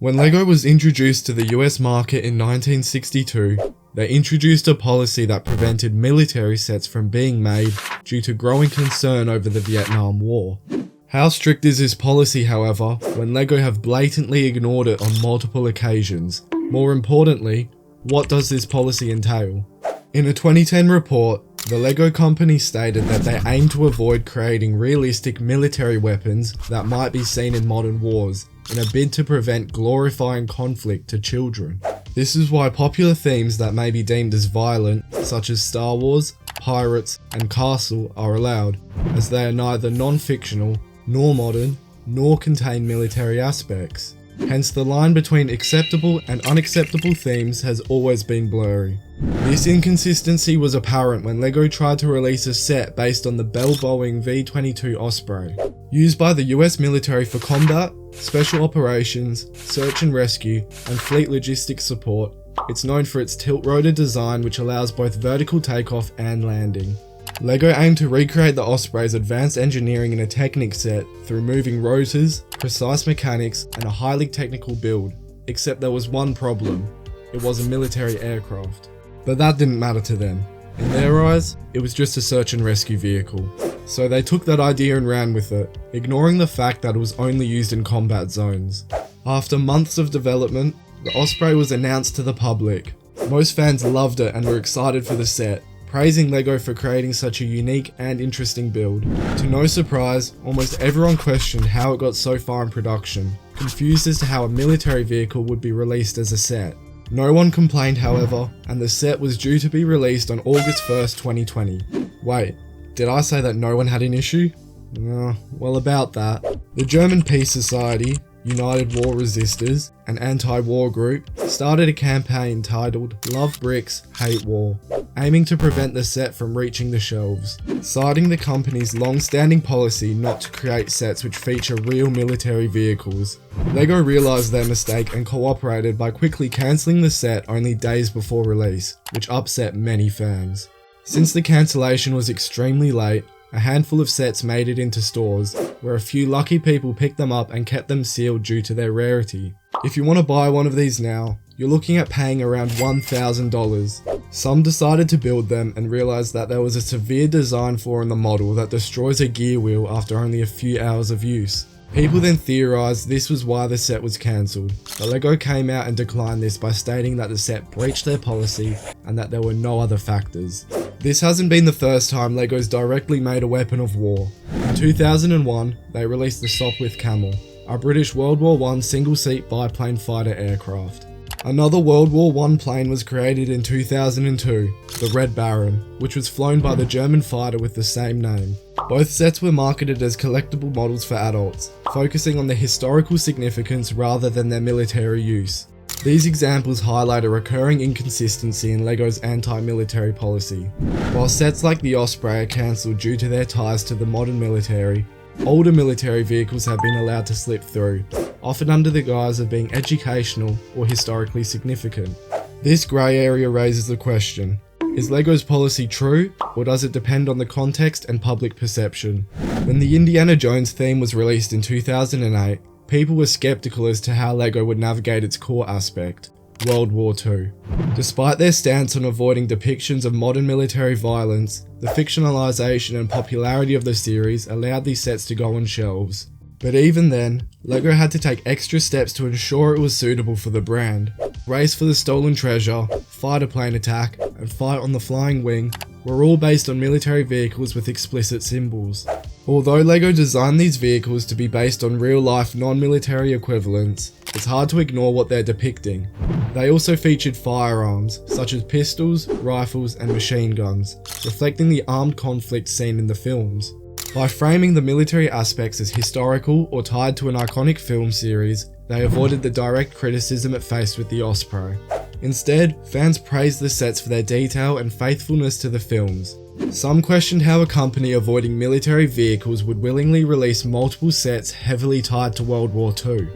When LEGO was introduced to the US market in 1962, they introduced a policy that prevented military sets from being made due to growing concern over the Vietnam War. How strict is this policy, however, when LEGO have blatantly ignored it on multiple occasions? More importantly, what does this policy entail? In a 2010 report, the LEGO company stated that they aim to avoid creating realistic military weapons that might be seen in modern wars, in a bid to prevent glorifying conflict to children. This is why popular themes that may be deemed as violent, such as Star Wars, pirates, and castle, are allowed, as they are neither non-fictional, nor modern, nor contain military aspects. Hence, the line between acceptable and unacceptable themes has always been blurry. This inconsistency was apparent when LEGO tried to release a set based on the Bell-Boeing V-22 Osprey. Used by the US military for combat, special operations, search and rescue, and fleet logistics support, it's known for its tilt-rotor design, which allows both vertical takeoff and landing. LEGO aimed to recreate the Osprey's advanced engineering in a Technic set through moving rotors, precise mechanics, and a highly technical build, except there was one problem: it was a military aircraft. But that didn't matter to them. In their eyes, it was just a search and rescue vehicle. So they took that idea and ran with it, ignoring the fact that it was only used in combat zones. After months of development, the Osprey was announced to the public. Most fans loved it and were excited for the set, praising LEGO for creating such a unique and interesting build. To no surprise, almost everyone questioned how it got so far in production, confused as to how a military vehicle would be released as a set. No one complained, however, and the set was due to be released on August 1st, 2020. Wait, did I say that no one had an issue? Well, about that. The German Peace Society, United War Resistors, an anti-war group, started a campaign titled Love Bricks, Hate War, aiming to prevent the set from reaching the shelves, citing the company's long-standing policy not to create sets which feature real military vehicles. LEGO realised their mistake and cooperated by quickly cancelling the set only days before release, which upset many fans. Since the cancellation was extremely late, a handful of sets made it into stores, where a few lucky people picked them up and kept them sealed due to their rarity. If you want to buy one of these now, you're looking at paying around $1,000. Some decided to build them and realised that there was a severe design flaw in the model that destroys a gear wheel after only a few hours of use. People then theorised this was why the set was cancelled, but LEGO came out and declined this by stating that the set breached their policy and that there were no other factors. This hasn't been the first time LEGO's directly made a weapon of war. In 2001, they released the Sopwith Camel, a British World War I single-seat biplane fighter aircraft. Another World War I plane was created in 2002, the Red Baron, which was flown by the German fighter with the same name. Both sets were marketed as collectible models for adults, focusing on the historical significance rather than their military use. These examples highlight a recurring inconsistency in LEGO's anti-military policy. While sets like the Osprey are cancelled due to their ties to the modern military, older military vehicles have been allowed to slip through, often under the guise of being educational or historically significant. This grey area raises the question: is LEGO's policy true, or does it depend on the context and public perception? When the Indiana Jones theme was released in 2008, people were skeptical as to how LEGO would navigate its core aspect, World War II. Despite their stance on avoiding depictions of modern military violence, the fictionalization and popularity of the series allowed these sets to go on shelves. But even then, LEGO had to take extra steps to ensure it was suitable for the brand. Race for the Stolen Treasure, Fighter Plane Attack, and Fight on the Flying Wing were all based on military vehicles with explicit symbols. Although LEGO designed these vehicles to be based on real-life non-military equivalents, it's hard to ignore what they're depicting. They also featured firearms, such as pistols, rifles, and machine guns, reflecting the armed conflict seen in the films. By framing the military aspects as historical or tied to an iconic film series, they avoided the direct criticism it faced with the Osprey. Instead, fans praised the sets for their detail and faithfulness to the films. Some questioned how a company avoiding military vehicles would willingly release multiple sets heavily tied to World War II.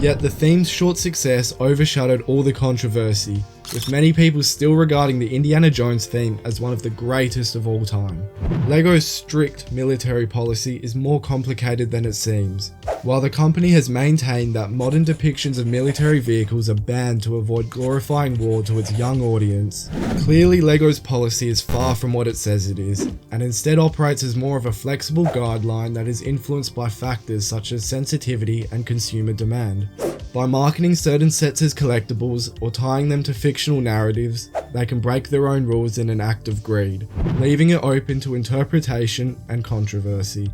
Yet the theme's short success overshadowed all the controversy, with many people still regarding the Indiana Jones theme as one of the greatest of all time. LEGO's strict military policy is more complicated than it seems. While the company has maintained that modern depictions of military vehicles are banned to avoid glorifying war to its young audience, clearly LEGO's policy is far from what it says it is, and instead operates as more of a flexible guideline that is influenced by factors such as sensitivity and consumer demand. By marketing certain sets as collectibles or tying them to fictional narratives, they can break their own rules in an act of greed, leaving it open to interpretation and controversy.